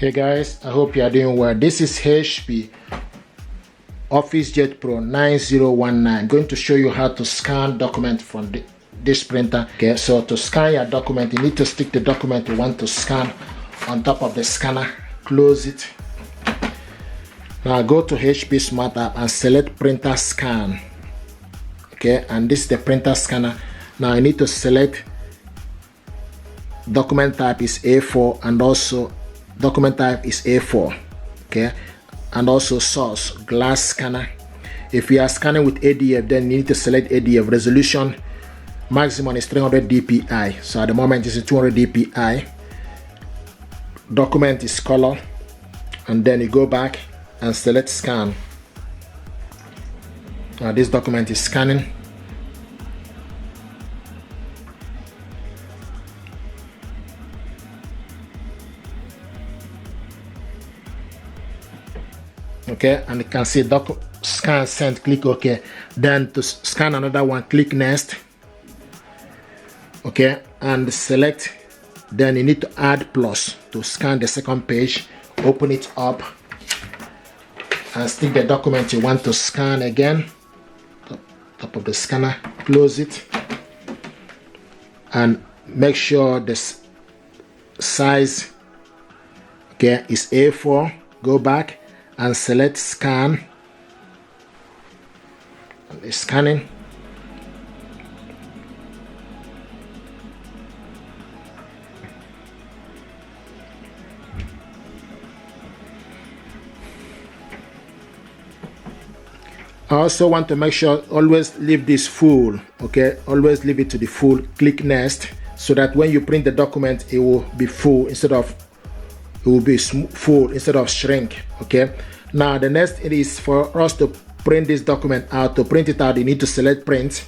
Hey guys, I hope you are doing well. This is HP OfficeJet Pro 9019. I'm going to show you how to scan document from this printer. Okay, so to scan your document, you need to stick the document you want to scan on top of the scanner. Close it. Now go to HP Smart App and select printer scan. Okay, and this is the printer scanner. Now you need to select document type is A4 and also document type is A4. Okay, and also source glass scanner. If you are scanning with ADF, then you need to select ADF. Resolution maximum is 300 dpi, so at the moment it's 200 dpi. Document is color, and then you go back and select scan. Now this document is scanning. Okay, and you can see scan sent, click OK. Then to scan another one, click next. Okay, and select. Then you need to add plus to scan the second page. Open it up and stick the document you want to scan again. Top of the scanner. Close it and make sure the size is A4. Go back and select scan, and it's scanning. I also want to make sure always leave this full. Okay, always leave it to the full. Click next so that when you print the document it will be full instead of full instead of shrink. Okay, now the next it is for us to print this document out. To print it out, you need to select print,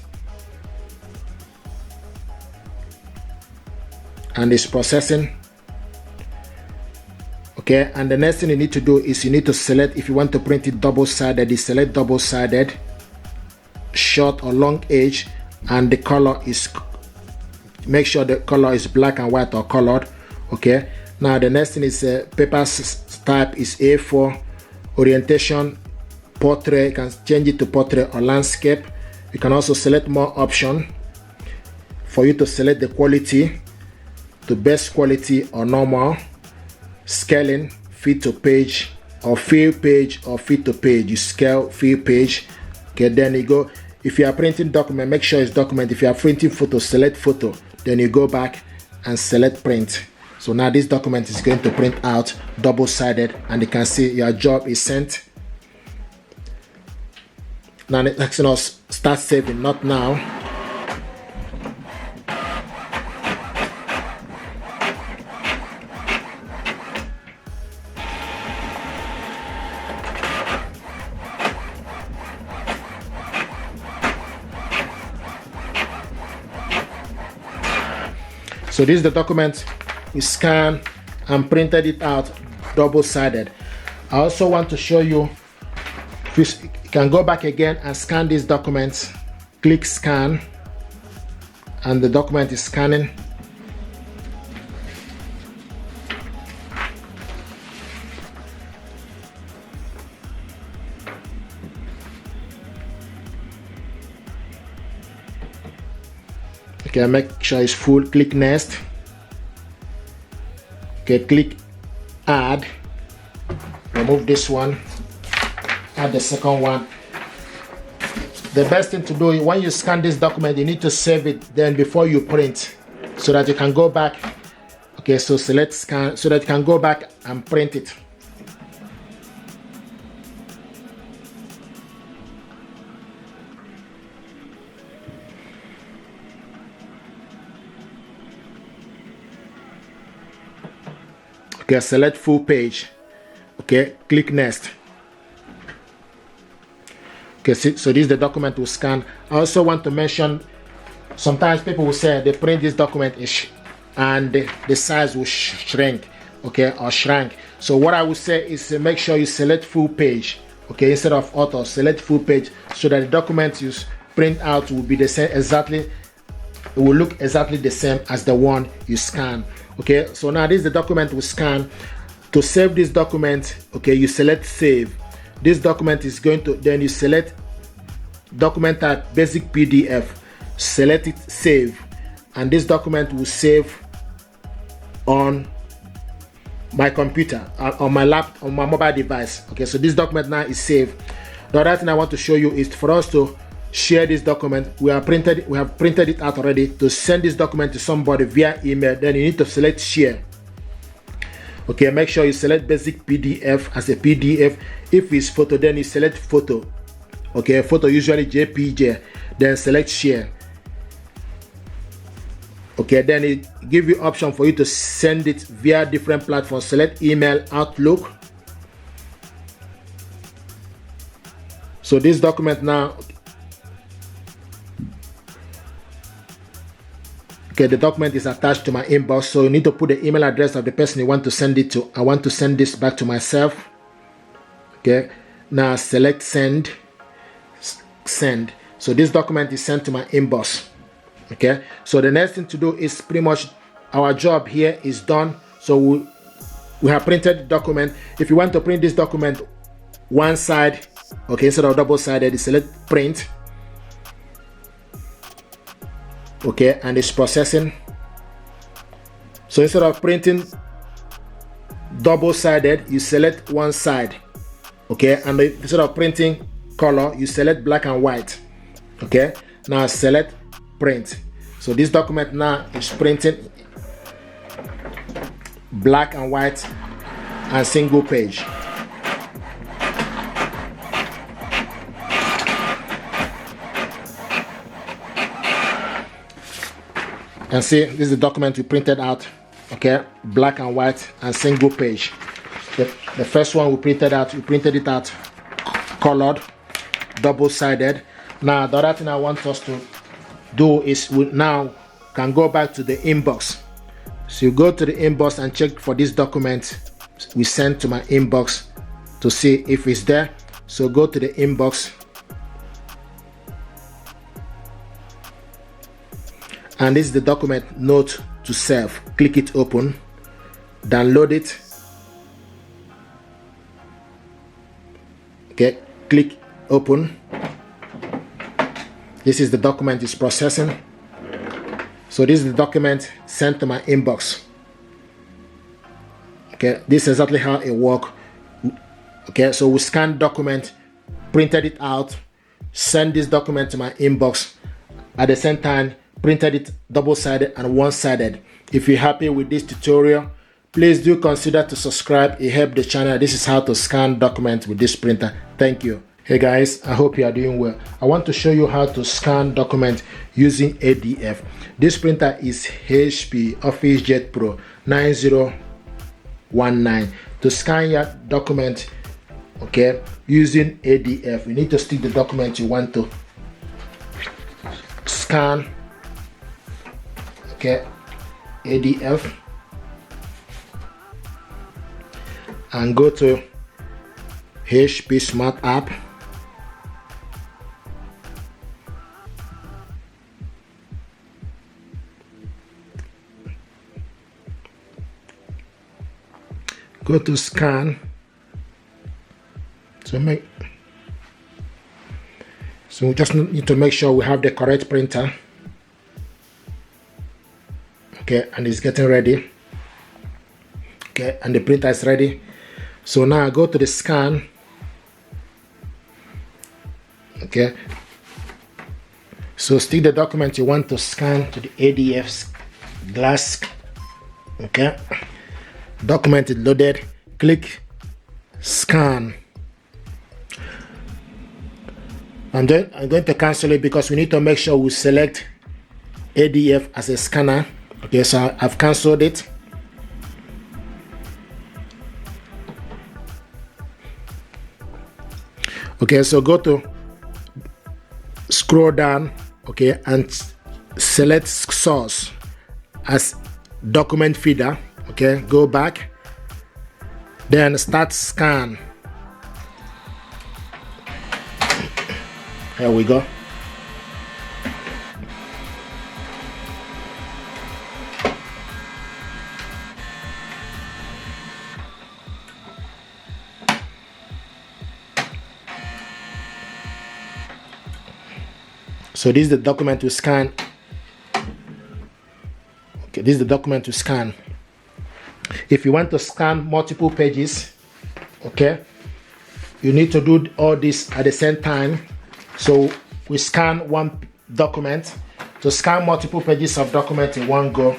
and it's processing. Okay, and the next thing you need to do is you need to select, if you want to print it double-sided, you select double-sided, short or long edge, and the color is, make sure the color is black and white or colored. Okay, now the next thing is paper type is A4, orientation portrait. You can change it to portrait or landscape. You can also select more option for you to select the quality to best quality or normal, scaling, fit to page or fill page or fit to page. You scale fill page. Okay, then you go, if you are printing document, make sure it's document. If you are printing photo, select photo, then you go back and select print. So now this document is going to print out double-sided, and you can see your job is sent. Now the next thing is start saving, not now. So this is the document we scanned and printed it out double-sided. I also want to show you, you can go back again and scan these documents. Click scan, and the document is scanning. Okay, make sure it's full. Click next. Okay, click add. Remove this one. Add the second one. The best thing to do when you scan this document, you need to save it then before you print, so that you can go back. Okay, so select scan so that you can go back and print it. Okay, select full page. Okay, click next. Okay, so this is the document we scan. I also want to mention, sometimes people will say they print this document and the size will shrink, okay, or shrank. So what I would say is make sure you select full page. Okay, instead of auto, select full page so that the document you print out will be the same exactly. It will look exactly the same as the one you scan. Okay, so now this is the document we scan. To save this document, okay, you select save. This document is going to, then you select document type basic PDF, select it, save, and this document will save on my computer, on my laptop, on my mobile device. Okay, so this document now is saved. The other thing I want to show you is for us to share this document. We have printed it out already. To send this document to somebody via email, then you need to select share. Okay, make sure you select basic PDF as a PDF. If it's photo, then you select photo. Okay, photo usually JPG, then select share. Okay, then it give you option for you to send it via different platforms. Select email, Outlook. So this document now, okay, the document is attached to my inbox, so you need to put the email address of the person you want to send it to. I want to send this back to myself. Okay, now select send. So this document is sent to my inbox. Okay, so the next thing to do is pretty much our job here is done. So we have printed the document. If you want to print this document one side, okay, instead of double-sided, you select print. Okay, and it's processing. So instead of printing double-sided, you select one side. Okay, and instead of printing color, you select black and white. Okay, now select print. So this document now is printing black and white and single page. And see, this is the document we printed out. Okay, black and white and single page. The first one we printed it out colored, double-sided. Now the other thing I want us to do is we now can go back to the inbox. So you go to the inbox and check for this document we sent to my inbox to see if it's there. So go to the inbox and this is the document, note to self. Click it, open, download it. Okay, click open. This is the document is processing. So this is the document sent to my inbox. Okay, this is exactly how it works. Okay, so we scanned document, printed it out, send this document to my inbox. At the same time, printed it double-sided and one-sided. If you're happy with this tutorial, please do consider to subscribe. It helps the channel. This is how to scan documents with this printer. Thank you. Hey guys, I hope you are doing well. I want to show you how to scan document using ADF. This printer is HP OfficeJet Pro 9019. To scan your document, okay, using ADF, you need to stick the document you want to scan. Okay, ADF, and go to HP Smart App. Go to scan. So we just need to make sure we have the correct printer. Okay, and it's getting ready. Okay, and the printer is ready. So now I go to the scan. Okay, so stick the document you want to scan to the ADF glass. Okay, document is loaded. Click scan. I'm going to cancel it because we need to make sure we select ADF as a scanner. Okay, so I've cancelled it. Okay, so go to scroll down, okay, and select source as document feeder. Okay, go back, then start scan. Here we go. So this is the document to scan. Okay, this is the document to scan. If you want to scan multiple pages, okay, you need to do all this at the same time. So we scan one document. To scan multiple pages of document in one go,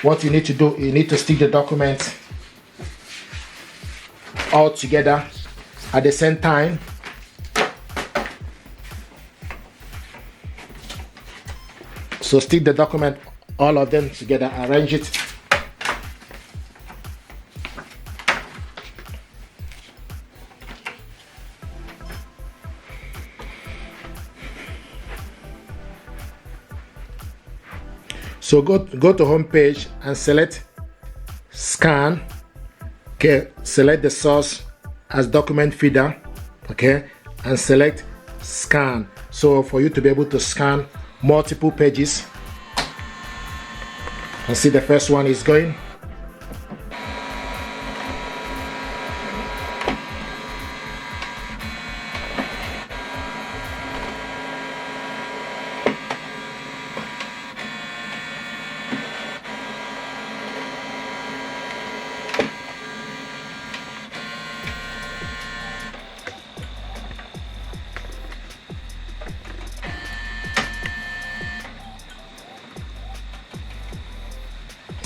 what you need to do, you need to stick the document all together at the same time. So stick the document, all of them together, arrange it. So go to home page and select scan. Okay, select the source as document feeder. Okay, and select scan. So for you to be able to scan multiple pages, and see the first one is going.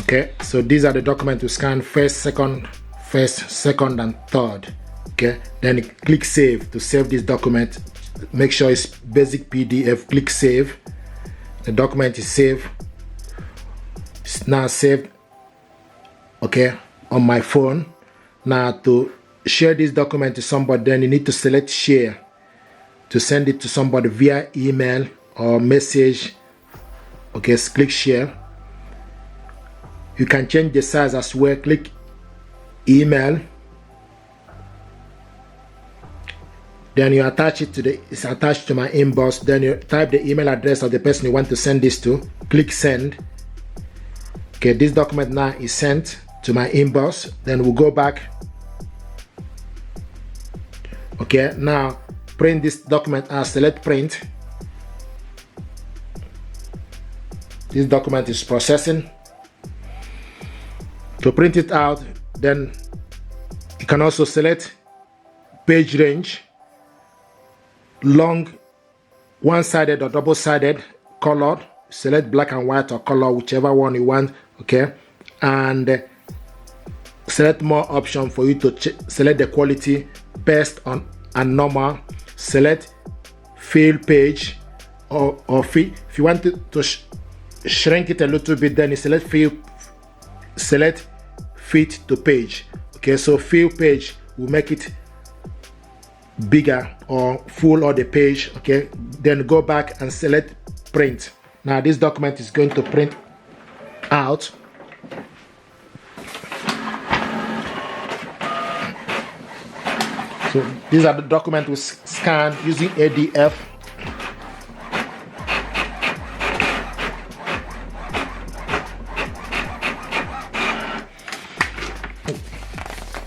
Okay, so these are the documents to scan: first, second, and third. Okay, then click save to save this document. Make sure it's basic PDF. Click save. The document is saved. It's now saved. Okay, on my phone. Now to share this document to somebody, then you need to select share to send it to somebody via email or message. Okay, so click share. You can change the size as well. Click email. Then you attach it to it's attached to my inbox. Then you type the email address of the person you want to send this to. Click send. Okay, this document now is sent to my inbox. Then we'll go back. Okay, now print this document as select print. This document is processing. To print it out, then you can also select page range, long, one-sided or double-sided, colored. Select black and white or color, whichever one you want. Okay, and select more option for you to select the quality, best on and normal. Select fill page or fill. If you want to shrink it a little bit, then you select fill. Select fit to page. Okay, so fill page will make it bigger or full of the page. Okay, then go back and select print. Now this document is going to print out. So these are the documents we scan using ADF.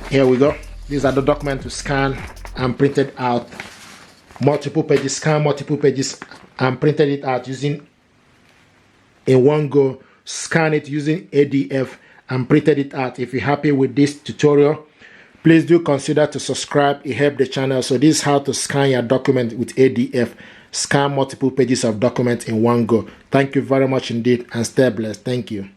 Here we go. These are the documents to scan and printed out. Multiple pages, scan multiple pages and printed it out using in one go. Scan it using ADF and printed it out. If you're happy with this tutorial, please do consider to subscribe. It helps the channel. So this is how to scan your document with ADF. Scan multiple pages of documents in one go. Thank you very much indeed and stay blessed. Thank you.